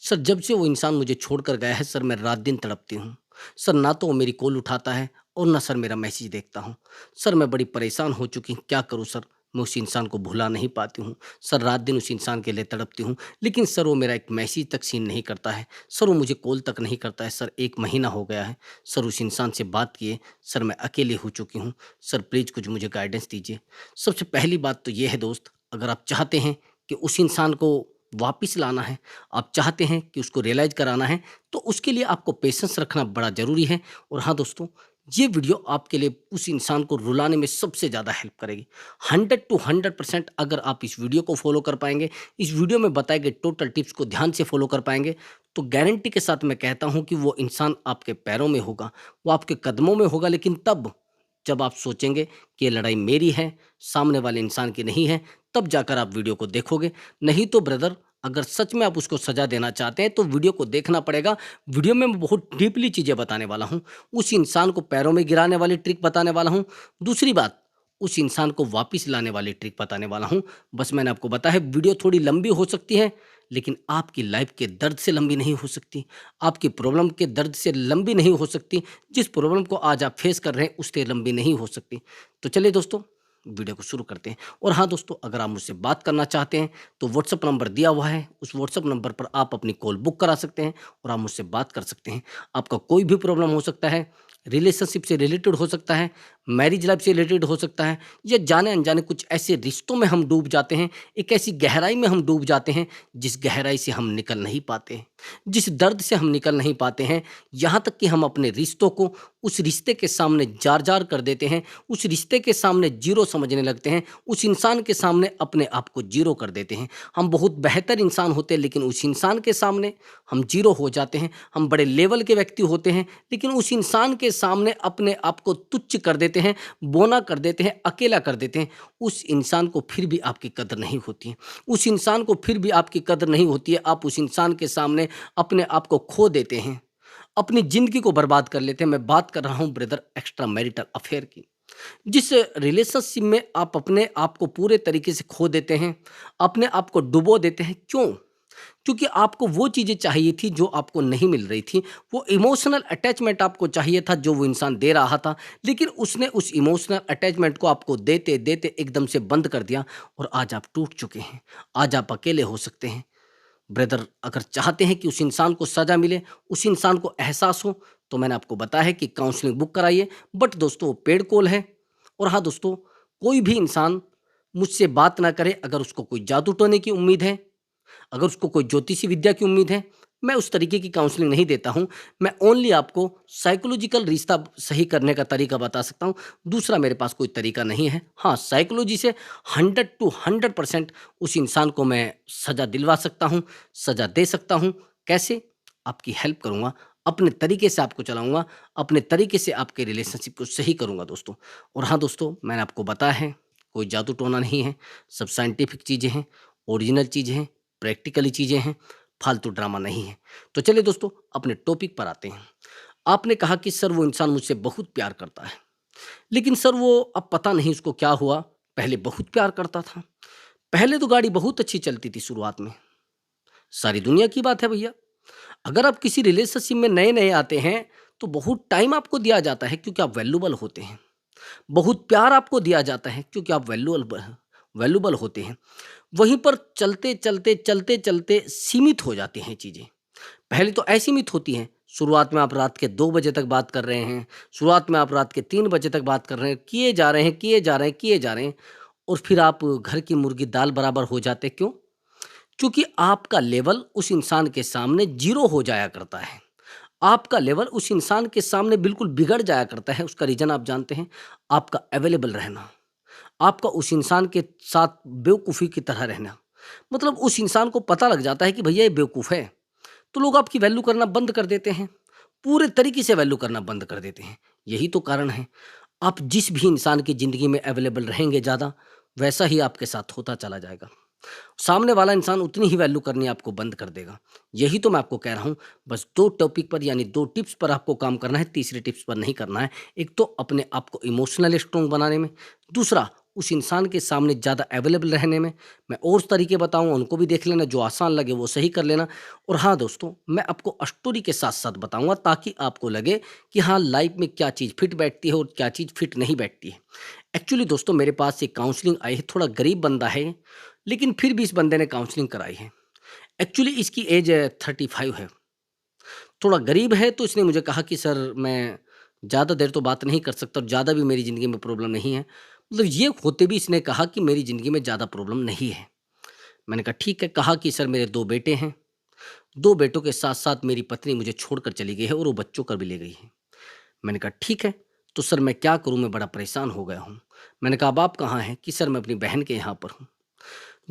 Sir, जब से वो इंसान मुझे छोड़कर गया है सर, मैं रात-दिन तड़पती हूँ। सर, ना तो वो मेरी कॉल उठाता है और ना सर मेरा मैसेज देखता हूँ। सर, मैं बड़ी परेशान हो चुकी हूँ, क्या करूँ सर? मैं उस इंसान को भुला नहीं पाती हूँ। सर, रात-दिन उस इंसान के लिए तड़पती हूँ, लेकिन सर वो मेरा एक मैसेज तक सीन नहीं करता है। सर, वो मुझे कॉल तक नहीं करता है। सर, 1 महीना हो गया है। सर, उस इंसान से बात किए, सर मैं अकेली हो चुकी हूँ। सर, प्लीज़ कुछ मुझे गाइडेंस दीजिए। सबसे पहली बात तो ये है दोस्त, अगर आप चाहते हैं कि उस इंसान को वापिस लाना है, आप चाहते हैं कि उसको रियलाइज़ कराना है, तो उसके लिए आपको पेशेंस रखना बड़ा ज़रूरी है। और हाँ दोस्तों, ये वीडियो आपके लिए उस इंसान को रुलाने में सबसे ज़्यादा हेल्प करेगी। 100 टू 100% अगर आप इस वीडियो को फ़ॉलो कर पाएँगे, इस वीडियो में बताए गए टोटल टिप्स को ध्यान से फ़ॉलो कर पाएँगे, तो गारंटी के साथ मैं कहता हूँ कि वो इंसान आपके पैरों में होगा, वो आपके कदमों में होगा, लेकिन तब जब आप सोचेंगे कि ये लड़ाई मेरी है, सामने वाले इंसान की नहीं है, तब जाकर आप वीडियो को देखोगे। नहीं तो ब्रदर, अगर सच में आप उसको सज़ा देना चाहते हैं तो वीडियो को देखना पड़ेगा। वीडियो में मैं बहुत डीपली चीज़ें बताने वाला हूँ। उस इंसान को पैरों में गिराने वाली ट्रिक बताने वाला हूँ। दूसरी बात, उस इंसान को वापस लाने वाली ट्रिक बताने वाला हूँ। बस मैंने आपको बताया है, वीडियो थोड़ी लंबी हो सकती है, लेकिन आपकी लाइफ़ के दर्द से लंबी नहीं हो सकती। आपकी प्रॉब्लम के दर्द से लंबी नहीं हो सकती। जिस प्रॉब्लम को आज आप फेस कर रहे हैं, उससे लंबी नहीं हो सकती। तो चलिए दोस्तों, वीडियो को शुरू करते हैं। और हाँ दोस्तों, अगर आप मुझसे बात करना चाहते हैं तो व्हाट्सएप नंबर दिया हुआ है, उस व्हाट्सएप नंबर पर आप अपनी कॉल बुक करा सकते हैं और आप मुझसे बात कर सकते हैं। आपका कोई भी प्रॉब्लम हो सकता है, रिलेशनशिप से रिलेटेड हो सकता है, मैरिज लाइफ से रिलेटेड हो सकता है, या जाने अनजाने कुछ ऐसे रिश्तों में हम डूब जाते हैं, एक ऐसी गहराई में हम डूब जाते हैं जिस गहराई से हम निकल नहीं पाते हैं, जिस दर्द से हम निकल नहीं पाते हैं, यहाँ तक कि हम अपने रिश्तों को उस रिश्ते के सामने जार-जार कर देते हैं, उस रिश्ते के सामने ज़ीरो समझने लगते हैं, उस इंसान के सामने अपने आप को ज़ीरो कर देते हैं। हम बहुत बेहतर इंसान होते हैं, लेकिन उस इंसान के सामने हम ज़ीरो हो जाते हैं। हम बड़े लेवल के व्यक्ति होते हैं, लेकिन उस इंसान के सामने अपने आप को तुच्छ कर देते हैं, बौना कर देते हैं, अकेला कर देते हैं। उस इंसान को फिर भी आपकी कदर नहीं होती है। उस इंसान को फिर भी आपकी कदर नहीं होती है। आप उस इंसान के सामने अपने आप को खो देते हैं, अपनी ज़िंदगी को बर्बाद कर लेते हैं। मैं बात कर रहा हूँ ब्रदर, एक्स्ट्रा मैरिटल अफेयर की। जिस रिलेशनशिप में आप अपने आप को पूरे तरीके से खो देते हैं, अपने आप को डुबो देते हैं, क्यों? क्योंकि आपको वो चीज़ें चाहिए थी जो आपको नहीं मिल रही थी, वो इमोशनल अटैचमेंट आपको चाहिए था जो वो इंसान दे रहा था, लेकिन उसने उस इमोशनल अटैचमेंट को आपको देते-देते एकदम से बंद कर दिया और आज आप टूट चुके हैं। आज आप अकेले हो सकते हैं। ब्रदर, अगर चाहते हैं कि उस इंसान को सज़ा मिले, उस इंसान को एहसास हो, तो मैंने आपको बताया है कि काउंसलिंग बुक कराइए। बट दोस्तों, वो पेड कॉल है। और हाँ दोस्तों, कोई भी इंसान मुझसे बात ना करे अगर उसको कोई जादू टोने की उम्मीद है, अगर उसको कोई ज्योतिषी विद्या की उम्मीद है, मैं उस तरीके की काउंसलिंग नहीं देता हूँ। मैं ओनली आपको साइकोलॉजिकल रिश्ता सही करने का तरीका बता सकता हूँ। दूसरा मेरे पास कोई तरीका नहीं है। हाँ, साइकोलॉजी से 100 टू 100% उस इंसान को मैं सज़ा दिलवा सकता हूँ, सज़ा दे सकता हूँ। कैसे? आपकी हेल्प करूँगा, अपने तरीके से आपको चलाऊँगा, अपने तरीके से आपके रिलेशनशिप को सही करूँगा दोस्तों। और हाँ दोस्तों, मैंने आपको बताया है, कोई जादू टोना नहीं है, सब साइंटिफिक चीज़ें हैं, ओरिजिनल चीज़ें हैं, प्रैक्टिकली चीज़ें हैं, फालतू ड्रामा नहीं है। तो चलिए दोस्तों, अपने टॉपिक पर आते हैं। आपने कहा कि सर वो इंसान मुझसे बहुत प्यार करता है, लेकिन सर वो अब पता नहीं उसको क्या हुआ, पहले बहुत प्यार करता था। पहले तो गाड़ी बहुत अच्छी चलती थी शुरुआत में, सारी दुनिया की बात है भैया। अगर आप किसी रिलेशनशिप में नए-नए आते हैं, तो बहुत टाइम आपको दिया जाता है क्योंकि आप वैल्यूएबल होते हैं। बहुत प्यार आपको दिया जाता है क्योंकि आप वैल्यूएबल होते हैं। वहीं पर चलते-चलते सीमित हो जाती हैं चीज़ें। पहले तो असीमित होती हैं। शुरुआत में आप रात के 2 बजे तक बात कर रहे हैं, शुरुआत में आप रात के 3 बजे तक बात कर रहे हैं, किए जा रहे हैं, किए जा रहे हैं, किए जा रहे हैं, और फिर आप घर की मुर्गी दाल बराबर हो जाते, क्यों? क्योंकि आपका लेवल उस इंसान के सामने ज़ीरो हो जाया करता है। आपका लेवल उस इंसान के सामने बिल्कुल बिगड़ जाया करता है। उसका रीज़न आप जानते हैं, आपका अवेलेबल रहना, आपका उस इंसान के साथ बेवकूफ़ी की तरह रहना। मतलब उस इंसान को पता लग जाता है कि भैया ये बेवकूफ़ है, तो लोग आपकी वैल्यू करना बंद कर देते हैं, पूरे तरीके से वैल्यू करना बंद कर देते हैं। यही तो कारण है, आप जिस भी इंसान की ज़िंदगी में अवेलेबल रहेंगे ज़्यादा, वैसा ही आपके साथ होता चला जाएगा। सामने वाला इंसान उतनी ही वैल्यू करनी आपको बंद कर देगा। यही तो मैं आपको कह रहा हूँ, बस 2 टॉपिक पर यानी 2 टिप्स पर आपको काम करना है, तीसरे टिप्स पर नहीं करना है। एक तो अपने आप को इमोशनली स्ट्रॉन्ग बनाने में, दूसरा उस इंसान के सामने ज़्यादा अवेलेबल रहने में। मैं और तरीके बताऊँगा, उनको भी देख लेना, जो आसान लगे वो सही कर लेना। और हाँ दोस्तों, मैं आपको स्टोरी के साथ-साथ बताऊँगा ताकि आपको लगे कि हाँ, लाइफ़ में क्या चीज़ फिट बैठती है और क्या चीज़ फिट नहीं बैठती है। एक्चुअली दोस्तों, मेरे पास एक काउंसलिंग आई है, थोड़ा गरीब बंदा है, लेकिन फिर भी इस बंदे ने काउंसलिंग कराई है। एक्चुअली इसकी एज 35 है। थोड़ा गरीब है, तो इसने मुझे कहा कि सर मैं ज़्यादा देर तो बात नहीं कर सकता और ज़्यादा भी मेरी ज़िंदगी में प्रॉब्लम नहीं है। मतलब ये होते भी इसने कहा कि मेरी ज़िंदगी में ज़्यादा प्रॉब्लम नहीं है। मैंने कहा ठीक है। कहा कि सर मेरे 2 बेटे हैं, 2 बेटों के साथ-साथ मेरी पत्नी मुझे छोड़कर चली गई है और वो बच्चों को भी ले गई है। मैंने कहा ठीक है, तो सर मैं क्या करूँ, मैं बड़ा परेशान हो गया हूँ। मैंने कहा अब आप कहाँ हैं? कि सर मैं अपनी बहन के यहाँ पर हूँ।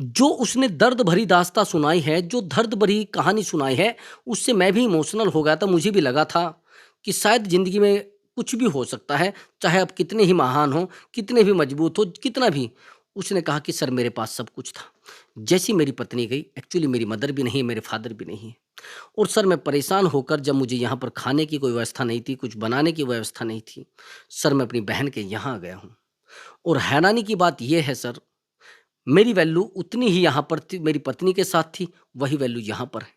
जो उसने दर्द भरी दास्ताँ सुनाई है, जो दर्द भरी कहानी सुनाई है, उससे मैं भी इमोशनल हो गया था। मुझे भी लगा था कि शायद ज़िंदगी में कुछ भी हो सकता है, चाहे आप कितने ही महान हो, कितने भी मजबूत हो, कितना भी। उसने कहा कि सर मेरे पास सब कुछ था। जैसी मेरी पत्नी गई, एक्चुअली मेरी मदर भी नहीं है, मेरे फादर भी नहीं है। और सर मैं परेशान होकर, जब मुझे यहाँ पर खाने की कोई व्यवस्था नहीं थी, कुछ बनाने की व्यवस्था नहीं थी, सर मैं अपनी बहन के यहाँ आ गया हूँ। और हैरानी की बात ये है सर, मेरी वैल्यू उतनी ही यहाँ पर थी, मेरी पत्नी के साथ थी, वही वैल्यू यहाँ पर है।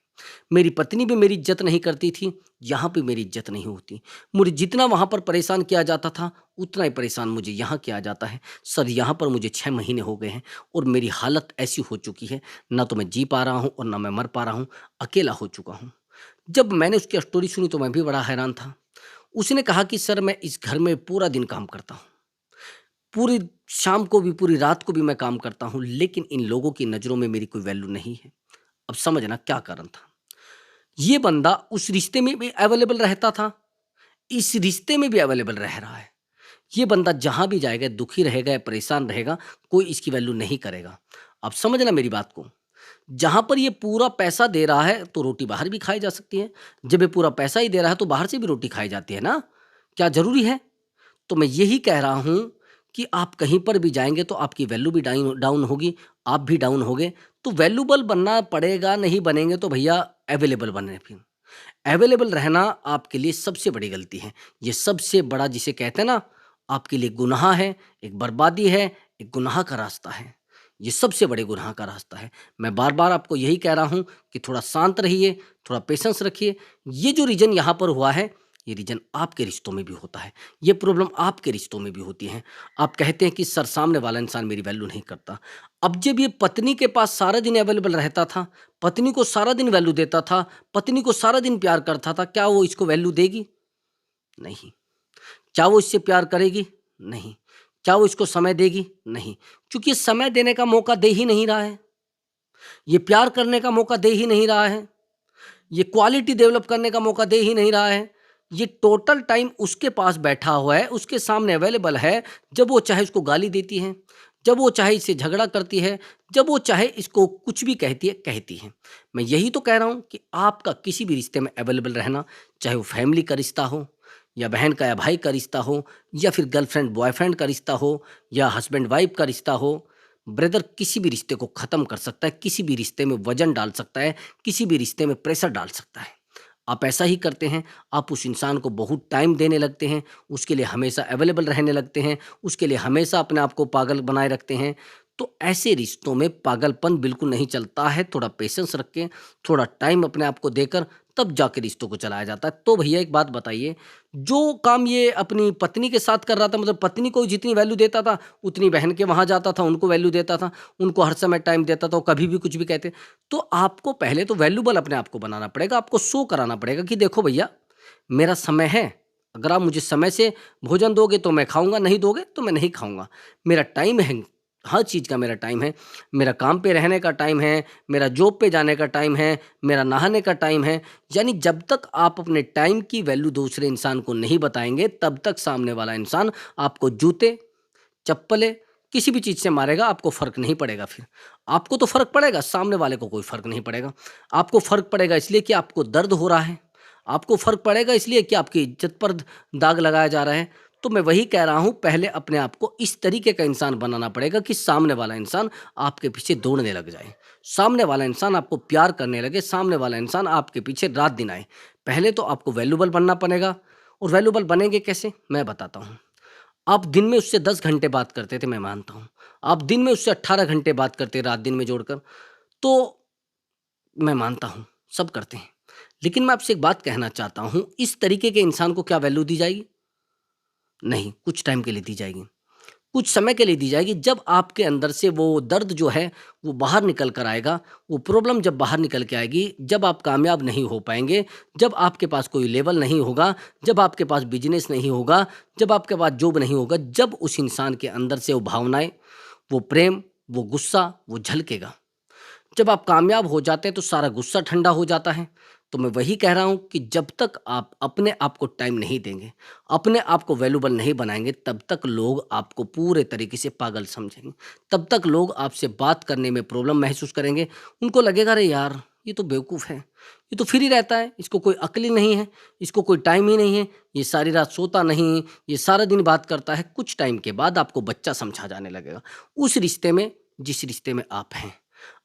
मेरी पत्नी भी मेरी इज़्ज़त नहीं करती थी, यहाँ पे मेरी इज़्ज़त नहीं होती। मुझे जितना वहाँ पर परेशान किया जाता था, उतना ही परेशान मुझे यहाँ किया जाता है। सर यहाँ पर मुझे 6 महीने हो गए हैं और मेरी हालत ऐसी हो चुकी है, ना तो मैं जी पा रहा हूँ और ना मैं मर पा रहा हूँ, अकेला हो चुका हूँ। जब मैंने उसकी स्टोरी सुनी तो मैं भी बड़ा हैरान था। उसने कहा कि सर मैं इस घर में पूरा दिन काम करता हूँ। पूरी शाम को भी, पूरी रात को भी मैं काम करता हूँ, लेकिन इन लोगों की नज़रों में मेरी कोई वैल्यू नहीं है। अब समझना क्या कारण था। ये बंदा उस रिश्ते में भी अवेलेबल रहता था, इस रिश्ते में भी अवेलेबल रह रहा है। ये बंदा जहाँ भी जाएगा दुखी रहेगा या परेशान रहेगा, कोई इसकी वैल्यू नहीं करेगा। अब समझना मेरी बात को। जहाँ पर ये पूरा पैसा दे रहा है, तो रोटी बाहर भी खाई जा सकती है। जब ये पूरा पैसा ही दे रहा है, तो बाहर से भी रोटी खाई जाती है ना? क्या ज़रूरी है? तो मैं यही कह रहा हूँ कि आप कहीं पर भी जाएँगे तो आपकी वैल्यू भी डाइन डाउन होगी, आप भी डाउन होगे। तो वैल्यूएबल बनना पड़ेगा, नहीं बनेंगे तो भैया अवेलेबल बने फिर। अवेलेबल रहना आपके लिए सबसे बड़ी गलती है। ये सबसे बड़ा, जिसे कहते हैं ना, आपके लिए गुनाह है, एक बर्बादी है, एक गुनाह का रास्ता है। ये सबसे बड़े गुनाह का रास्ता है। मैं बार-बार आपको यही कह रहा हूँ कि थोड़ा शांत रहिए, थोड़ा पेशेंस रखिए। ये जो रीज़न यहाँ पर हुआ है, ये रीज़न आपके रिश्तों में भी होता है। ये प्रॉब्लम आपके रिश्तों में भी होती है। आप कहते हैं कि सर सामने वाला इंसान मेरी वैल्यू नहीं करता। अब जब ये पत्नी के पास सारा दिन अवेलेबल रहता था, पत्नी को सारा दिन वैल्यू देता था, पत्नी को सारा दिन प्यार करता था, क्या वो इसको वैल्यू देगी? नहीं। क्या वो इससे प्यार करेगी? नहीं। क्या वो इसको समय देगी? नहीं। क्योंकि ये समय देने का मौका दे ही नहीं रहा है। ये प्यार करने का मौका दे ही नहीं रहा है। ये क्वालिटी डेवलप करने का मौका दे ही नहीं रहा है। ये टोटल टाइम उसके पास बैठा हुआ है, उसके सामने अवेलेबल है। जब वो चाहे उसको गाली देती है, जब वो चाहे इससे झगड़ा करती है, जब वो चाहे इसको कुछ भी कहती है, कहती है। मैं यही तो कह रहा हूँ कि आपका किसी भी रिश्ते में अवेलेबल रहना, चाहे वो फैमिली का रिश्ता हो, या बहन का या भाई का रिश्ता हो, या फिर गर्लफ्रेंड बॉयफ्रेंड का रिश्ता हो, या हस्बैंड वाइफ का रिश्ता हो, ब्रदर किसी भी रिश्ते को ख़त्म कर सकता है, किसी भी रिश्ते में वज़न डाल सकता है, किसी भी रिश्ते में प्रेशर डाल सकता है। आप ऐसा ही करते हैं, आप उस इंसान को बहुत टाइम देने लगते हैं, उसके लिए हमेशा अवेलेबल रहने लगते हैं, उसके लिए हमेशा अपने आप को पागल बनाए रखते हैं। तो ऐसे रिश्तों में पागलपन बिल्कुल नहीं चलता है। थोड़ा पेशेंस रखें, थोड़ा टाइम अपने आप को देकर तब जाके रिश्तों को चलाया जाता है। तो भैया एक बात बताइए, जो काम ये अपनी पत्नी के साथ कर रहा था, मतलब पत्नी को जितनी वैल्यू देता था, उतनी बहन के वहाँ जाता था, उनको वैल्यू देता था, उनको हर समय टाइम देता था, वो कभी भी कुछ भी कहते। तो आपको पहले तो वैल्यूएबल अपने आप को बनाना पड़ेगा, आपको शो कराना पड़ेगा कि देखो भैया, मेरा समय है। अगर आप मुझे समय से भोजन दोगे तो मैं खाऊँगा, नहीं दोगे तो मैं नहीं खाऊँगा। मेरा टाइम है, हर चीज़ का मेरा टाइम है। मेरा काम पे रहने का टाइम है, मेरा जॉब पे जाने का टाइम है, मेरा नहाने का टाइम है। यानी जब तक आप अपने टाइम की वैल्यू दूसरे इंसान को नहीं बताएँगे, तब तक सामने वाला इंसान आपको जूते, चप्पलें, किसी भी चीज़ से मारेगा, आपको फ़र्क नहीं पड़ेगा फिर। आपको तो फ़र्क पड़ेगा, सामने वाले को कोई फ़र्क नहीं पड़ेगा। आपको फ़र्क पड़ेगा इसलिए कि आपको दर्द हो रहा है, आपको फ़र्क पड़ेगा इसलिए कि आपकी इज़्ज़त पर दाग लगाया जा रहा है। तो मैं वही कह रहा हूँ, पहले अपने आप को इस तरीके का इंसान बनाना पड़ेगा कि सामने वाला इंसान आपके पीछे दौड़ने लग जाए। सामने वाला इंसान आपको प्यार करने लगे, सामने वाला इंसान आपके पीछे रात-दिन आए। पहले तो आपको वैल्यूएबल बनना पड़ेगा, और वैल्यूएबल बनेंगे कैसे? मैं बताता हूँ। आप दिन में उससे 10 घंटे बात करते थे, मैं मानता हूँ। आप दिन में उससे 18 घंटे बात करते, रात दिन में जोड़कर, तो मैं मानता हूँ, सब करते हैं। लेकिन मैं आपसे एक बात कहना चाहता हूँ, इस तरीके के इंसान को क्या वैल्यू दी जाएगी? नहीं, कुछ टाइम के लिए दी जाएगी। कुछ समय के लिए दी जाएगी, जब आपके अंदर से वो दर्द जो है वो बाहर निकल कर आएगा, वो प्रॉब्लम जब बाहर निकल के आएगी, जब आप कामयाब नहीं हो पाएँगे, जब आपके पास कोई लेवल नहीं होगा, जब आपके पास बिज़नेस नहीं होगा, जब आपके पास जॉब नहीं होगा, जब उस इंसान के अंदर से वो भावनाएँ, वो प्रेम, वो गुस्सा, वो झलकेगा। जब आप कामयाब हो जाते हैं तो सारा गुस्सा ठंडा हो जाता है। तो मैं वही कह रहा हूँ कि जब तक आप अपने आप को टाइम नहीं देंगे, अपने आप को वैल्यूएबल नहीं बनाएँगे, तब तक लोग आपको पूरे तरीके से पागल समझेंगे। तब तक लोग आपसे बात करने में प्रॉब्लम महसूस करेंगे। उनको लगेगा, अरे यार! ये तो बेवकूफ़ है, ये तो फ्री रहता है, इसको कोई अक्ल ही नहीं है, इसको कोई टाइम ही नहीं है, ये सारी रात सोता नहीं, ये सारा दिन बात करता है। कुछ टाइम के बाद आपको बच्चा समझा जाने लगेगा। उस रिश्ते में, जिस रिश्ते में आप हैं।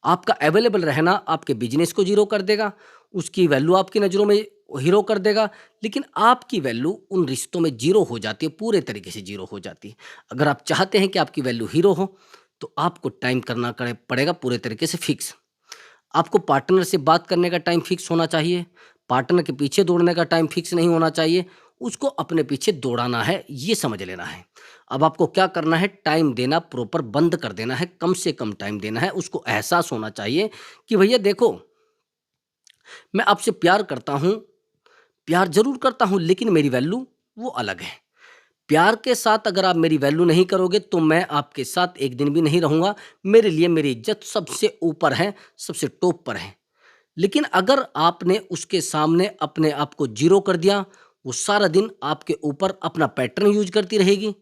आपका अवेलेबल रहना आपके बिज़नेस को ज़ीरो कर देगा, उसकी वैल्यू आपकी नज़रों में हीरो कर देगा, लेकिन आपकी वैल्यू उन रिश्तों में ज़ीरो हो जाती है, पूरे तरीके से ज़ीरो हो जाती है। अगर आप चाहते हैं कि आपकी वैल्यू हीरो हो, तो आपको टाइम करना पड़ेगा पूरे तरीके से फिक्स। आपको पार्टनर से बात करने का टाइम फिक्स होना चाहिए, पार्टनर के पीछे दौड़ने का टाइम फिक्स नहीं होना चाहिए, उसको अपने पीछे दौड़ाना है, ये समझ लेना है। अब आपको क्या करना है, टाइम देना प्रॉपर बंद कर देना है, कम से कम टाइम देना है। उसको एहसास होना चाहिए कि भैया देखो, मैं आपसे प्यार करता हूँ, प्यार ज़रूर करता हूँ, लेकिन मेरी वैल्यू वो अलग है। प्यार के साथ अगर आप मेरी वैल्यू नहीं करोगे, तो मैं आपके साथ एक दिन भी नहीं रहूँगा। मेरे लिए मेरी इज़्ज़त सबसे ऊपर है, सबसे टॉप पर है। लेकिन अगर आपने उसके सामने अपने आप को ज़ीरो कर दिया, वो सारा दिन आपके ऊपर अपना पैटर्न यूज़ करती रहेगी,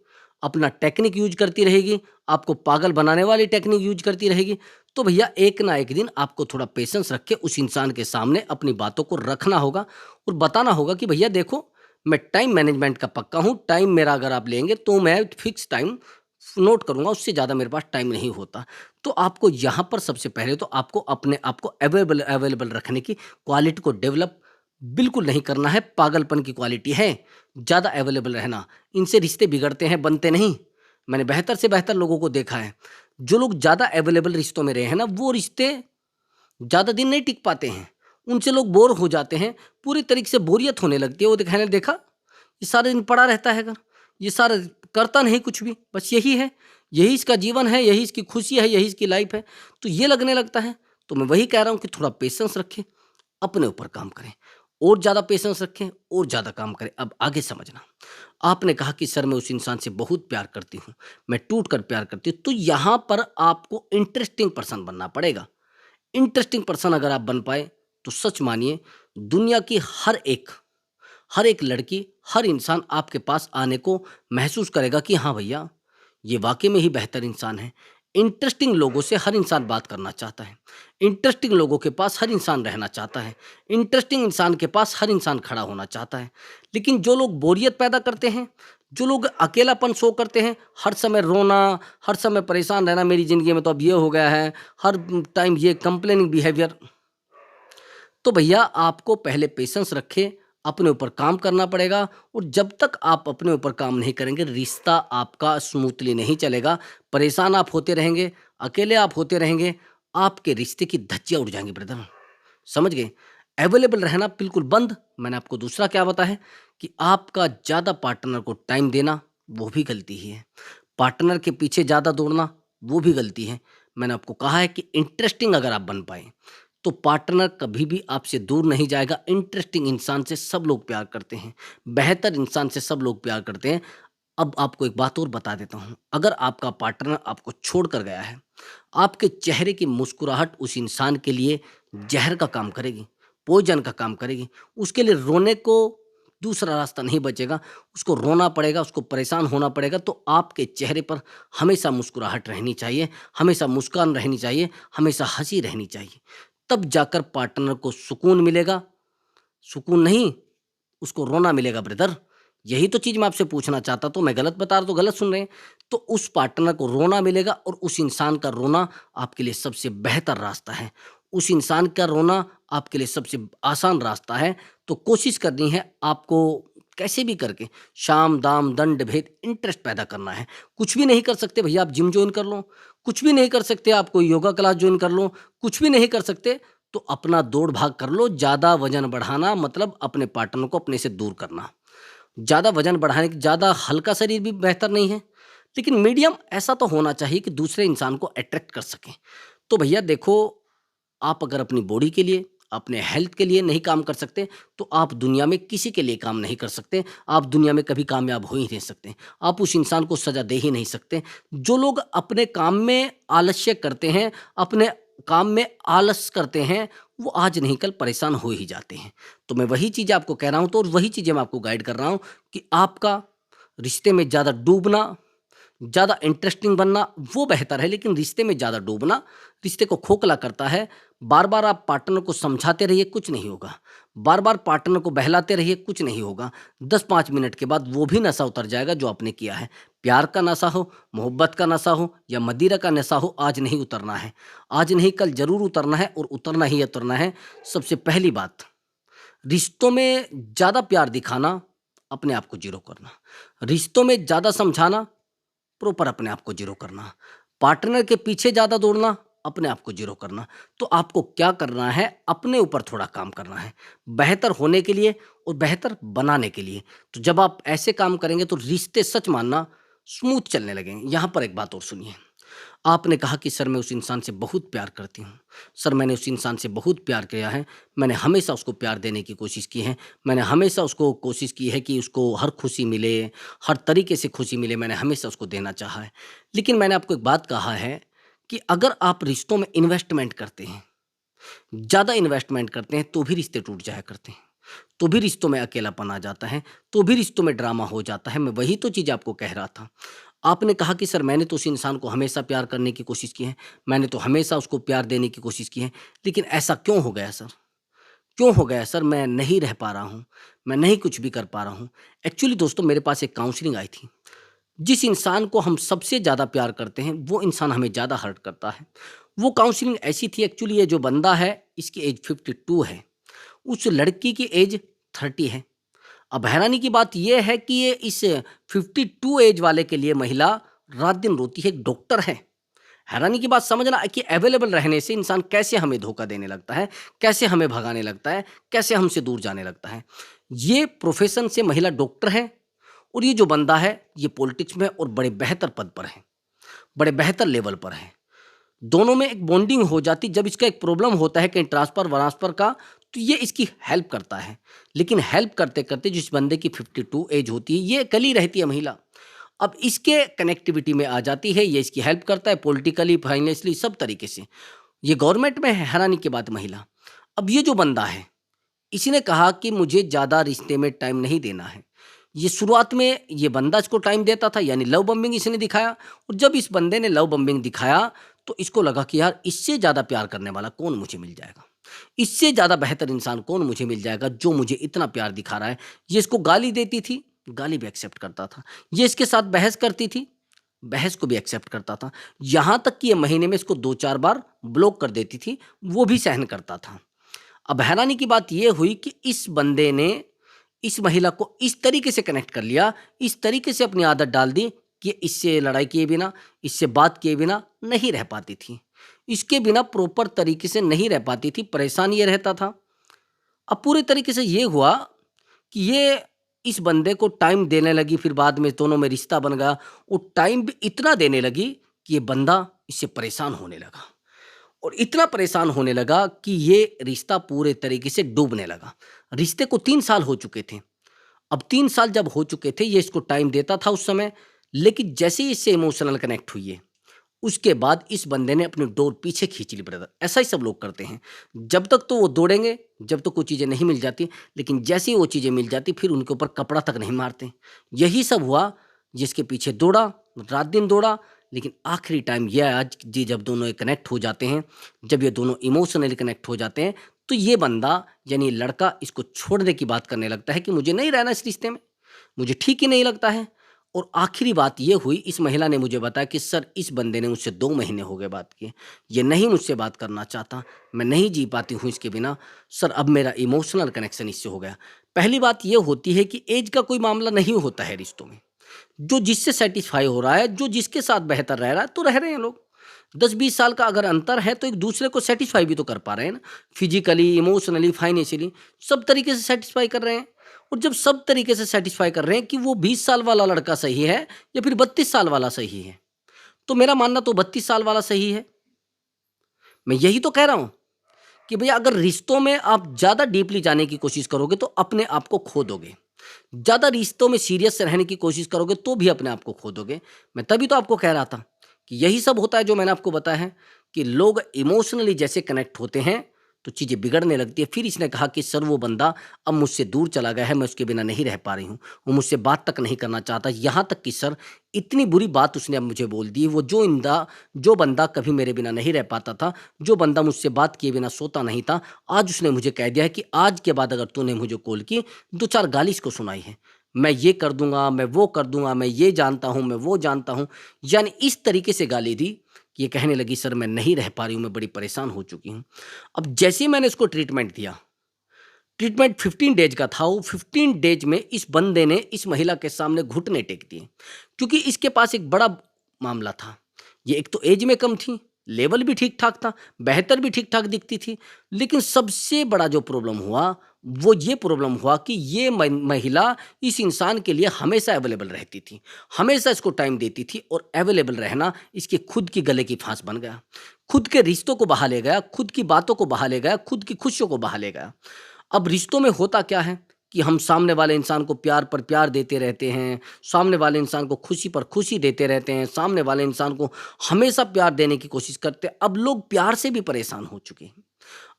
अपना टेक्निक यूज़ करती रहेगी, आपको पागल बनाने वाली टेक्निक यूज़ करती रहेगी, तो भैया एक ना एक दिन आपको थोड़ा पेशेंस रख के उस इंसान के सामने अपनी बातों को रखना होगा और बताना होगा कि भैया देखो, मैं टाइम मैनेजमेंट का पक्का हूँ, टाइम मेरा अगर आप लेंगे तो मैं फिक्स टाइम नोट करूँगा, उससे ज़्यादा मेरे पास टाइम नहीं होता। तो आपको यहाँ पर सबसे पहले तो आपको अपने आप को अवेलेबल रखने की क्वालिटी को डेवलप बिल्कुल नहीं करना है, पागलपन की क्वालिटी है, ज़्यादा अवेलेबल रहना। इनसे रिश्ते बिगड़ते हैं, बनते नहीं। मैंने बेहतर से बेहतर लोगों को देखा है, जो लोग ज़्यादा अवेलेबल रिश्तों में रहे हैं ना, वो रिश्ते ज़्यादा दिन नहीं टिक पाते हैं। उनसे लोग बोर हो जाते हैं, पूरी तरीके से बोरियत होने लगती है। वो दिखाने देखा, ये सारा दिन पड़ा रहता है घर, ये सारा करता नहीं कुछ भी, बस यही है, यही इसका जीवन है, यही इसकी खुशी है, यही इसकी लाइफ है, तो ये लगने लगता है। तो मैं वही कह रहा हूँ कि थोड़ा पेशेंस रखें, अपने ऊपर काम करें, और ज़्यादा पेशेंस रखें और ज़्यादा काम करें। अब आगे समझना, आपने कहा कि सर मैं उस इंसान से बहुत प्यार करती हूँ, मैं टूट कर प्यार करती हूँ, तो यहाँ पर आपको इंटरेस्टिंग पर्सन बनना पड़ेगा। इंटरेस्टिंग पर्सन अगर आप बन पाए, तो सच मानिए, दुनिया की हर एक लड़की, हर इंसान आपके पास आने को महसूस करेगा कि हाँ भैया, ये वाक़ई में ही बेहतर इंसान है। इंटरेस्टिंग लोगों से हर इंसान बात करना चाहता है। इंटरेस्टिंग लोगों के पास हर इंसान रहना चाहता है। इंटरेस्टिंग इंसान के पास हर इंसान खड़ा होना चाहता है। लेकिन जो लोग बोरियत पैदा करते हैं, जो लोग अकेलापन शो करते हैं, हर समय रोना, हर समय परेशान रहना, मेरी ज़िंदगी में तो अब ये हो गया है, हर टाइम ये कंप्लेनिंग बिहेवियर, तो भैया आपको पहले पेशेंस रखें, अपने ऊपर काम करना पड़ेगा, और जब तक आप अपने ऊपर काम नहीं करेंगे, रिश्ता आपका स्मूथली नहीं चलेगा। परेशान आप होते रहेंगे, अकेले आप होते रहेंगे, आपके रिश्ते की धज्जियाँ उड़ जाएँगी ब्रदर, समझ गए? अवेलेबल रहना बिल्कुल बंद। मैंने आपको दूसरा क्या बताया है कि आपका ज़्यादा पार्टनर को टाइम देना, वो भी गलती ही है। पार्टनर के पीछे ज़्यादा दौड़ना, वो भी गलती है। मैंने आपको कहा है कि इंटरेस्टिंग अगर आप बन पाएँ, तो पार्टनर कभी भी आपसे दूर नहीं जाएगा। इंटरेस्टिंग इंसान से सब लोग प्यार करते हैं, बेहतर इंसान से सब लोग प्यार करते हैं। अब आपको एक बात और बता देता हूँ, अगर आपका पार्टनर आपको छोड़ कर गया है, आपके चेहरे की मुस्कुराहट उस इंसान के लिए ज़हर का काम करेगी, पॉइज़न का काम करेगी। उसके लिए रोने को दूसरा रास्ता नहीं बचेगा, उसको रोना पड़ेगा, उसको परेशान होना पड़ेगा। तो आपके चेहरे पर हमेशा मुस्कुराहट रहनी चाहिए, हमेशा मुस्कान रहनी चाहिए, हमेशा हँसी रहनी चाहिए। तब जाकर पार्टनर को सुकून मिलेगा, सुकून नहीं, उसको रोना मिलेगा ब्रदर। यही तो चीज़ मैं आपसे पूछना चाहता, तो मैं गलत बता रहा तो गलत सुन रहे हैं। तो उस पार्टनर को रोना मिलेगा, और उस इंसान का रोना आपके लिए सबसे बेहतर रास्ता है। उस इंसान का रोना आपके लिए सबसे आसान रास्ता है। तो कोशिश करनी है आपको कैसे भी करके शाम दाम दंड भेद इंटरेस्ट पैदा करना है। कुछ भी नहीं कर सकते भैया, आप जिम ज्वाइन कर लो, कुछ भी नहीं कर सकते आप कोई योगा क्लास ज्वाइन कर लो, कुछ भी नहीं कर सकते तो अपना दौड़ भाग कर लो। ज़्यादा वजन बढ़ाना मतलब अपने पार्टनर को अपने से दूर करना। ज़्यादा वजन बढ़ाने की, ज़्यादा हल्का शरीर भी बेहतर नहीं है, लेकिन मीडियम ऐसा तो होना चाहिए कि दूसरे इंसान को अट्रैक्ट कर सके। तो भैया देखो, आप अगर अपनी बॉडी के लिए, अपने हेल्थ के लिए नहीं काम कर सकते, तो आप दुनिया में किसी के लिए काम नहीं कर सकते। आप दुनिया में कभी कामयाब हो ही नहीं सकते। आप उस इंसान को सज़ा दे ही नहीं सकते। जो लोग अपने काम में आलस्य करते हैं, अपने काम में आलस करते हैं, वो आज नहीं कल परेशान हो ही जाते हैं। तो मैं वही चीज़ें आपको कह रहा हूँ, तो और वही चीज़ें मैं आपको गाइड कर रहा हूँ कि आपका रिश्ते में ज़्यादा डूबना, ज़्यादा इंटरेस्टिंग बनना वो बेहतर है, लेकिन रिश्ते में ज़्यादा डूबना रिश्ते को खोखला करता है। बार-बार आप पार्टनर को समझाते रहिए, कुछ नहीं होगा। बार-बार पार्टनर को बहलाते रहिए, कुछ नहीं होगा। 10-5 मिनट के बाद वो भी नशा उतर जाएगा जो आपने किया है। प्यार का नशा हो, मोहब्बत का नशा हो या मदिरा का नशा हो, आज नहीं उतरना है। आज नहीं कल ज़रूर उतरना है, और उतरना ही उतरना है। सबसे पहली बात, रिश्तों में ज़्यादा प्यार दिखाना, अपने आप को ज़ीरो करना। रिश्तों में ज़्यादा समझाना, प्रॉपर अपने आप को ज़ीरो करना। पार्टनर के पीछे ज़्यादा दौड़ना, अपने आप को ज़ीरो करना। तो आपको क्या करना है, अपने ऊपर थोड़ा काम करना है, बेहतर होने के लिए और बेहतर बनाने के लिए। तो जब आप ऐसे काम करेंगे तो रिश्ते सच मानना स्मूथ चलने लगेंगे। यहाँ पर एक बात और सुनिए, आपने कहा कि सर मैं उस इंसान से बहुत प्यार करती हूँ। सर मैंने उस इंसान से बहुत प्यार किया है, मैंने हमेशा उसको प्यार देने की कोशिश की है, मैंने हमेशा उसको कोशिश की है कि उसको हर खुशी मिले, हर तरीके से खुशी मिले, मैंने हमेशा उसको देना चाहा है। लेकिन मैंने आपको एक बात कहा है कि अगर आप रिश्तों में इन्वेस्टमेंट करते हैं, ज़्यादा इन्वेस्टमेंट करते हैं, तो भी रिश्ते टूट जाया करते हैं, तो भी रिश्तों में अकेलापन आ जाता है, तो भी रिश्तों में ड्रामा हो जाता है। मैं वही तो चीज़ आपको कह रहा था। आपने कहा कि सर मैंने तो उस इंसान को हमेशा प्यार करने की कोशिश की है, मैंने तो हमेशा उसको प्यार देने की कोशिश की है, लेकिन ऐसा क्यों हो गया सर? क्यों हो गया सर? मैं नहीं रह पा रहा हूँ, मैं नहीं कुछ भी कर पा रहा हूँ। एक्चुअली दोस्तों, मेरे पास एक काउंसलिंग आई थी। जिस इंसान को हम सबसे ज़्यादा प्यार करते हैं, वो इंसान हमें ज़्यादा हर्ट करता है। वो काउंसलिंग ऐसी थी, एक्चुअली ये जो बंदा है, इसकी एज 52 है, उस लड़की की एज 30 है। अब हैरानी की बात ये है कि ये इस 52 एज वाले के लिए महिला रात दिन रोती है, एक डॉक्टर है। हैरानी की बात समझना कि अवेलेबल रहने से इंसान कैसे हमें धोखा देने लगता है, कैसे हमें भगाने लगता है, कैसे हमसे दूर जाने लगता है। ये प्रोफेशन से महिला डॉक्टर है, और ये जो बंदा है ये पॉलिटिक्स में और बड़े बेहतर पद पर है, बड़े बेहतर लेवल पर है। दोनों में एक बॉन्डिंग हो जाती। जब इसका एक प्रॉब्लम होता है कहीं ट्रांसफ़र वरांसफ़र का, तो ये इसकी हेल्प करता है। लेकिन हेल्प करते-करते जिस बंदे की 52 एज होती है, ये अकेली रहती है महिला। अब इसके कनेक्टिविटी में आ जाती है, ये इसकी हेल्प करता है पॉलिटिकली, फाइनेंशियली, सब तरीके से। ये गवर्नमेंट में है, हैरानी की बात महिला। अब ये जो बंदा है, इसने कहा कि मुझे ज़्यादा रिश्ते में टाइम नहीं देना है। ये शुरुआत में ये बंदा इसको टाइम देता था, यानी लव बम्बिंग इसने दिखाया, और जब इस बंदे ने लव बम्बिंग दिखाया, तो इसको लगा कि यार इससे ज़्यादा प्यार करने वाला कौन मुझे मिल जाएगा, इससे ज़्यादा बेहतर इंसान कौन मुझे मिल जाएगा जो मुझे इतना प्यार दिखा रहा है। ये इसको गाली देती थी, गाली भी एक्सेप्ट करता था। ये इसके साथ बहस करती थी, बहस को भी एक्सेप्ट करता था। यहाँ तक कि ये महीने में इसको 2-4 बार ब्लॉक कर देती थी, वो भी सहन करता था। अब हैरानी की बात ये हुई कि इस बंदे ने इस महिला को इस तरीके से कनेक्ट कर लिया, इस तरीके से अपनी आदत डाल दी कि इससे लड़ाई किए बिना, इससे बात किए बिना नहीं रह पाती थी। इसके बिना प्रॉपर तरीके से नहीं रह पाती थी, परेशान ये रहता था। अब पूरे तरीके से ये हुआ कि ये इस बंदे को टाइम देने लगी, फिर बाद में दोनों में रिश्ता बन गया, और टाइम भी इतना देने लगी कि ये बंदा इससे परेशान होने लगा, और इतना परेशान होने लगा कि ये रिश्ता पूरे तरीके से डूबने लगा। रिश्ते को 3 साल हो चुके थे। अब 3 साल जब हो चुके थे, ये इसको टाइम देता था उस समय, लेकिन जैसे ही इससे इमोशनल कनेक्ट हुई है, उसके बाद इस बंदे ने अपनी डोर पीछे खींच ली ब्रदर। ऐसा ही सब लोग करते हैं। जब तक तो वो दौड़ेंगे, जब तक वो चीज़ें नहीं मिल जाती, लेकिन जैसे ही वो चीज़ें मिल जाती, फिर उनके ऊपर कपड़ा तक नहीं मारते। यही सब हुआ, जिसके पीछे दौड़ा, रात दिन दौड़ा, लेकिन आखिरी टाइम ये आया जी जब दोनों ये कनेक्ट हो जाते हैं, जब ये दोनों इमोशनली कनेक्ट हो जाते हैं, तो ये बंदा यानी लड़का इसको छोड़ने की बात करने लगता है कि मुझे नहीं रहना इस रिश्ते में, मुझे ठीक ही नहीं लगता है। और आखिरी बात ये हुई, इस महिला ने मुझे बताया कि सर इस बंदे ने मुझसे 2 महीने हो गए बात किए, ये नहीं मुझसे बात करना चाहता, मैं नहीं जी पाती हूँ इसके बिना। सर अब मेरा इमोशनल कनेक्शन इससे हो गया, पहली बात ये होती है कि एज का कोई मामला नहीं होता है रिश्तों में। जो जिससे सैटिस्फाई हो रहा है, जो जिसके साथ बेहतर रह रहा है, तो रह रहे हैं लोग। 10-20 साल का अगर अंतर है तो एक दूसरे को सैटिस्फाई भी तो कर पा रहे हैं ना। फिजिकली, इमोशनली, फाइनेंशियली सब तरीके से सैटिस्फाई कर रहे हैं। और जब सब तरीके से सैटिस्फाई कर रहे हैं कि वो 20 साल वाला लड़का सही है या फिर 32 साल वाला सही है, तो मेरा मानना तो 32 साल वाला सही है। मैं यही तो कह रहा हूँ कि भैया अगर रिश्तों में आप ज़्यादा डीपली जाने की कोशिश करोगे तो अपने आप को खो दोगे। ज़्यादा रिश्तों में सीरियस से रहने की कोशिश करोगे तो भी अपने आप को खो दोगे। मैं तभी तो आपको कह रहा था कि यही सब होता है जो मैंने आपको बताया है कि लोग इमोशनली जैसे कनेक्ट होते हैं तो चीज़ें बिगड़ने लगती है। फिर इसने कहा कि सर वो बंदा अब मुझसे दूर चला गया है, मैं उसके बिना नहीं रह पा रही हूँ, वो मुझसे बात तक नहीं करना चाहता। यहाँ तक कि सर इतनी बुरी बात उसने अब मुझे बोल दी, वो जो बंदा कभी मेरे बिना नहीं रह पाता था, जो बंदा मुझसे बात किए बिना सोता नहीं था, आज उसने मुझे कह दिया है कि आज के बाद अगर तूने मुझे कॉल की, 2-4 गाली इसको सुनाई है, मैं ये कर दूँगा, मैं वो कर दूँगा, मैं ये जानता हूँ, मैं वो जानता हूँ। यानी इस तरीके से गाली दी कि ये कहने लगी सर मैं नहीं रह पा रही हूँ, मैं बड़ी परेशान हो चुकी हूँ। अब जैसे ही मैंने इसको ट्रीटमेंट दिया, ट्रीटमेंट 15 डेज़ का था, वो 15 डेज़ में इस बंदे ने इस महिला के सामने घुटने टेक दिए। क्योंकि इसके पास एक बड़ा मामला था। ये एक तो एज में कम थी, लेवल भी ठीक-ठाक था, बेहतर भी ठीक-ठाक दिखती थी। लेकिन सबसे बड़ा जो प्रॉब्लम हुआ, वो ये प्रॉब्लम हुआ कि ये महिला इस इंसान के लिए हमेशा अवेलेबल रहती थी। हमेशा इसको टाइम देती थी और अवेलेबल रहना इसके खुद की गले की फाँस बन गया। खुद के रिश्तों को बहा ले गया, खुद की बातों को बहा ले गया, खुद की खुशियों को बहा ले गया। अब रिश्तों में होता क्या है कि हम सामने वाले इंसान को प्यार पर प्यार देते रहते हैं, सामने वाले इंसान को खुशी पर खुशी देते रहते हैं, सामने वाले इंसान को हमेशा प्यार देने की कोशिश करते हैं। अब लोग प्यार से भी परेशान हो चुके हैं।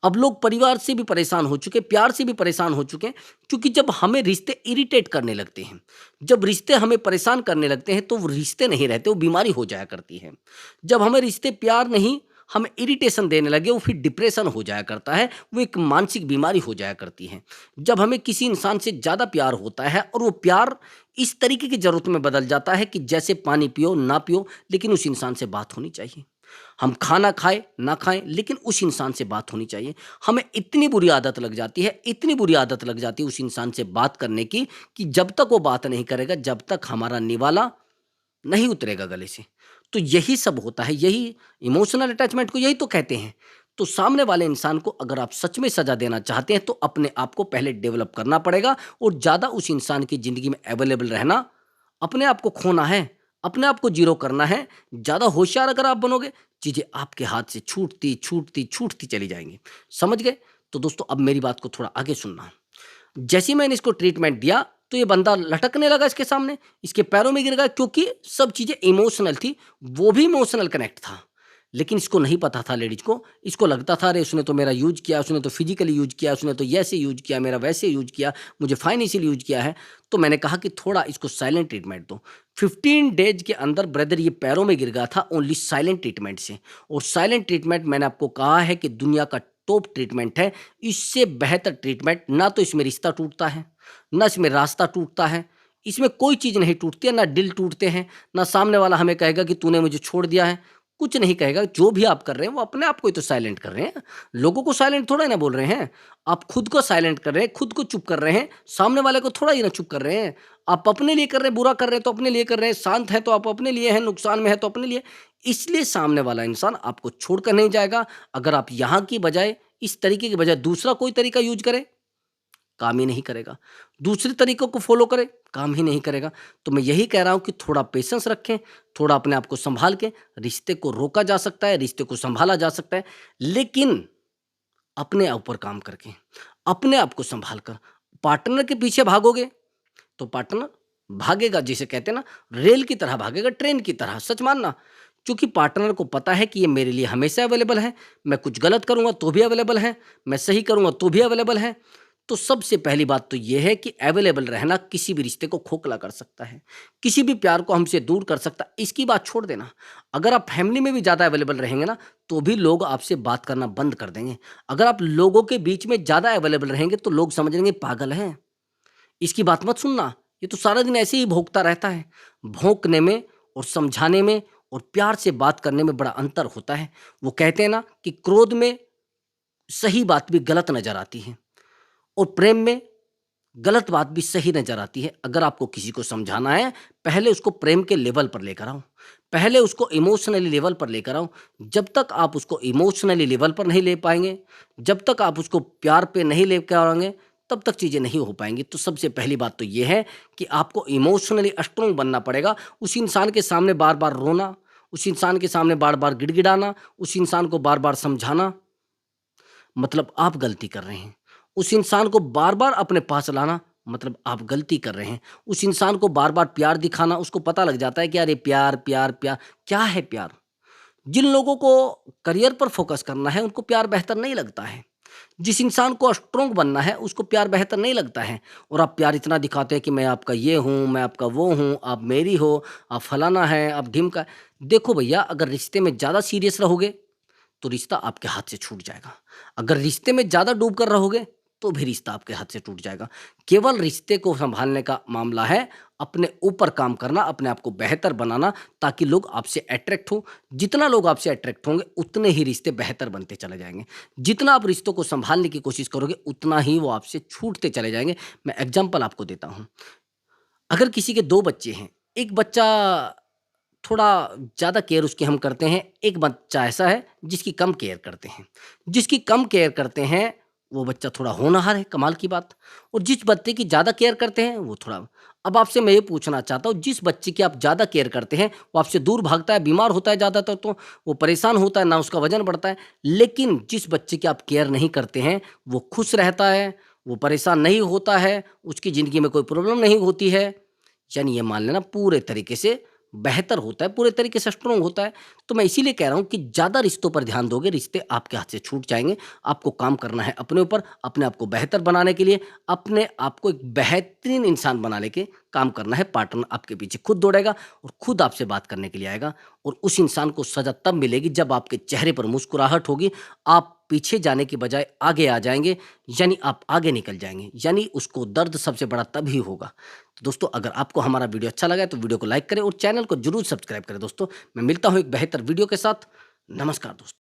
अब लोग परिवार से भी परेशान हो चुके हैं, प्यार से भी परेशान हो चुके हैं, क्योंकि जब हमें रिश्ते इरिटेट करने लगते हैं, जब रिश्ते हमें परेशान करने लगते हैं, तो वो रिश्ते नहीं रहते, वो बीमारी हो जाया करती है। जब हमें रिश्ते प्यार नहीं, हमें इरिटेशन देने लगे, वो फिर डिप्रेशन हो जाया करता है, वो एक मानसिक बीमारी हो जाया करती है। जब हमें किसी इंसान से ज़्यादा प्यार होता है और वो प्यार इस तरीके की ज़रूरत में बदल जाता है कि जैसे पानी पियो, ना पियो, लेकिन उस इंसान से बात होनी चाहिए। हम खाना खाएँ, ना खाएँ, लेकिन उस इंसान से बात होनी चाहिए। हमें इतनी बुरी आदत लग जाती है, इतनी बुरी आदत लग जाती है उस इंसान से बात करने की कि जब तक वो बात नहीं करेगा, जब तक हमारा निवाला नहीं उतरेगा गले से। तो यही सब होता है, यही इमोशनल अटैचमेंट को यही तो कहते हैं। तो सामने वाले इंसान को अगर आप सच में सज़ा देना चाहते हैं, तो अपने आप को पहले डेवलप करना पड़ेगा और ज़्यादा उस इंसान की ज़िंदगी में अवेलेबल रहना, अपने आप को खोना है, अपने आप को ज़ीरो करना है। ज़्यादा होशियार अगर आप बनोगे, चीज़ें आपके हाथ से छूटती, छूटती, छूटती चली जाएँगी। समझ गए? तो दोस्तों अब मेरी बात को थोड़ा आगे सुनना। जैसे ही मैंने इसको ट्रीटमेंट दिया, तो ये बंदा लटकने लगा इसके सामने, इसके पैरों में गिर गया, क्योंकि सब चीज़ें इमोशनल थी, वो भी इमोशनल कनेक्ट था। लेकिन इसको नहीं पता था लेडीज़ को, इसको लगता था अरे उसने तो मेरा यूज़ किया, उसने तो फिज़िकली यूज़ किया, उसने तो ऐसे यूज़ किया, मेरा वैसे यूज़ किया, मुझे फाइनेंशियल यूज़ किया है। तो मैंने कहा कि थोड़ा इसको साइलेंट ट्रीटमेंट दो। 15 डेज़ के अंदर ब्रदर ये पैरों में गिर गया था ओनली साइलेंट ट्रीटमेंट से। और साइलेंट ट्रीटमेंट मैंने आपको कहा है कि दुनिया का टॉप ट्रीटमेंट है। इससे बेहतर ट्रीटमेंट ना तो इसमें रिश्ता टूटता है, ना इसमें रास्ता टूटता है, इसमें कोई चीज़ नहीं टूटती है, ना दिल टूटते हैं, ना सामने वाला हमें कहेगा कि तूने मुझे छोड़ दिया है, कुछ नहीं कहेगा। जो भी आप कर रहे हैं वो अपने आप को ही तो साइलेंट कर रहे हैं, लोगों को साइलेंट थोड़ा ही ना बोल रहे हैं। आप खुद को साइलेंट कर रहे हैं, खुद को चुप कर रहे हैं, सामने वाले को थोड़ा ही ना चुप कर रहे हैं। आप अपने लिए कर रहे हैं, बुरा कर रहे हैं तो अपने लिए कर रहे हैं, शांत है तो आप अपने लिए हैं, नुकसान में है तो अपने लिए। इसलिए सामने वाला इंसान आपको छोड़कर नहीं जाएगा। अगर आप यहाँ की बजाय, इस तरीके की बजाय दूसरा कोई तरीका यूज़ करें, काम ही नहीं करेगा। दूसरे तरीकों को फ़ॉलो करें, काम ही नहीं करेगा। तो मैं यही कह रहा हूँ कि थोड़ा पेशेंस रखें, थोड़ा अपने आप को सँभाल के, रिश्ते को रोका जा सकता है, रिश्ते को सँभाला जा सकता है, लेकिन अपने ऊपर काम करके, अपने आप को सँभाल कर। पार्टनर के पीछे भागोगे, तो पार्टनर भागेगा, जिसे कहते हैं ना, रेल की तरह भागेगा, ट्रेन की तरह, सच मानना। क्योंकि पार्टनर को पता है कि ये मेरे लिए हमेशा अवेलेबल है, मैं कुछ गलत करूँगा तो भी अवेलेबल है, मैं सही करूँगा तो भी अवेलेबल है। तो सबसे पहली बात तो ये है कि अवेलेबल रहना किसी भी रिश्ते को खोखला कर सकता है, किसी भी प्यार को हमसे दूर कर सकता है। इसकी बात छोड़ देना, अगर आप फैमिली में भी ज़्यादा अवेलेबल रहेंगे ना, तो भी लोग आपसे बात करना बंद कर देंगे। अगर आप लोगों के बीच में ज़्यादा अवेलेबल रहेंगे, तो लोग समझेंगे पागल है, इसकी बात मत सुनना, ये तो सारा दिन ऐसे ही भौंकता रहता है। भौंकने में और समझाने में और प्यार से बात करने में बड़ा अंतर होता है। वो कहते हैं ना कि क्रोध में सही बात भी गलत नज़र आती है और प्रेम में गलत बात भी सही नज़र आती है। अगर आपको किसी को समझाना है, पहले उसको प्रेम के लेवल पर लेकर आओ, पहले उसको इमोशनली लेवल पर लेकर आओ। जब तक आप उसको इमोशनली लेवल पर नहीं ले पाएँगे, जब तक आप उसको प्यार पे नहीं लेकर आओगे, तब तक चीज़ें नहीं हो पाएँगी। तो सबसे पहली बात तो ये है कि आपको इमोशनली स्ट्रॉन्ग बनना पड़ेगा। उस इंसान के सामने बार-बार रोना, उस इंसान के सामने बार-बार गिड़गिड़ाना, उस इंसान को बार-बार समझाना, मतलब आप गलती कर रहे हैं। उस इंसान को बार-बार अपने पास लाना, मतलब आप गलती कर रहे हैं। उस इंसान को बार-बार प्यार दिखाना, उसको पता लग जाता है कि अरे प्यार, प्यार, प्यार, क्या है प्यार? जिन लोगों को करियर पर फ़ोकस करना है, उनको प्यार बेहतर नहीं लगता है। जिस इंसान को स्ट्रॉन्ग बनना है, उसको प्यार बेहतर नहीं लगता है। और आप प्यार इतना दिखाते हैं कि मैं आपका ये हूँ, मैं आपका वो हूँ, आप मेरी हो, आप फलाना है, आप ढिमका। देखो भैया, अगर रिश्ते में ज़्यादा सीरियस रहोगे, तो रिश्ता आपके हाथ से छूट जाएगा। अगर रिश्ते में ज़्यादा डूब कर रहोगे, तो भी रिश्ता आपके हाथ से टूट जाएगा। केवल रिश्ते को सँभालने का मामला है, अपने ऊपर काम करना, अपने आप को बेहतर बनाना, ताकि लोग आपसे अट्रैक्ट हों। जितना लोग आपसे अट्रैक्ट होंगे, उतने ही रिश्ते बेहतर बनते चले जाएँगे। जितना आप रिश्तों को सँभालने की कोशिश करोगे, उतना ही वो आपसे छूटते चले जाएँगे। मैं एग्ज़ाम्पल आपको देता हूँ। अगर किसी के 2 बच्चे हैं, एक बच्चा थोड़ा ज़्यादा केयर उसकी हम करते हैं, एक बच्चा ऐसा है जिसकी कम केयर करते हैं। जिसकी कम केयर करते हैं, वो बच्चा थोड़ा होनहार है, कमाल की बात। और जिस बच्चे की ज़्यादा केयर करते हैं, वो थोड़ा। अब आपसे मैं ये पूछना चाहता हूँ, जिस बच्चे की आप ज़्यादा केयर करते हैं, वो आपसे दूर भागता है, बीमार होता है ज़्यादातर तो, वो परेशान होता है, ना उसका वज़न बढ़ता है। लेकिन जिस बच्चे की आप केयर नहीं करते हैं, वो खुश रहता है, वो परेशान नहीं होता है, उसकी ज़िंदगी में कोई प्रॉब्लम नहीं होती है। यानी ये मान लेना पूरे तरीके से बेहतर होता है, पूरे तरीके से स्ट्रॉन्ग होता है। तो मैं इसीलिए कह रहा हूँ कि ज़्यादा रिश्तों पर ध्यान दोगे, रिश्ते आपके हाथ से छूट जाएँगे। आपको काम करना है अपने ऊपर, अपने आप को बेहतर बनाने के लिए, अपने आप को एक बेहतरीन इंसान बनाने के काम करना है। पार्टनर आपके पीछे खुद दौड़ेगा और खुद आपसे बात करने के लिए आएगा। और उस इंसान को सज़ा तब मिलेगी जब आपके चेहरे पर मुस्कुराहट होगी, आप पीछे जाने की बजाय आगे आ जाएँगे, यानी आप आगे निकल जाएँगे, यानी उसको दर्द सबसे बड़ा तभी होगा। तो दोस्तों, अगर आपको हमारा वीडियो अच्छा लगा है तो वीडियो को लाइक करें और चैनल को ज़रूर सब्सक्राइब करें दोस्तों। मैं मिलता हूँ एक बेहतर वीडियो के साथ। नमस्कार दोस्तों।